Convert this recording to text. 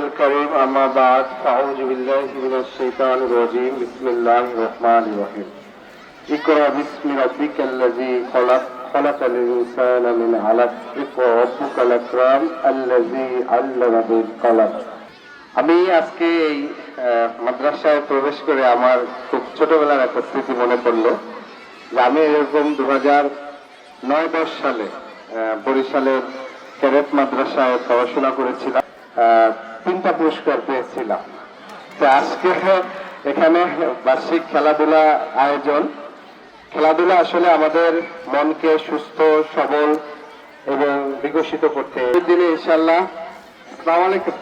الكريم أما بعد فأعوذ بالله من الشيطان الرجيم بسم الله الرحمن الرحيم اقرأ باسم ربك الذي خلق خلق الإنسان من علق اقرأ ربك الأكرم الذي علم بالقلم আমি আজকে এই মাদ্রাসায় প্রবেশ করে আমার খুব ছোটবেলার একটা স্মৃতি মনে পড়লো যে আমি এরকম 2009-10 সালে বরিশালের ক্যাডেট মাদ্রাসায় পড়াশোনা করেছিলাম, 3টা পুরস্কার পেয়েছিলাম। তো আজকে এখানে বার্ষিক খেলাধুলা আয়োজন। খেলাধুলা আসলে আমাদের মনকে সুস্থ সবল এবং বিকশিত করতে দিনে ইনশাআল্লাহ। আসসালামু আলাইকুম।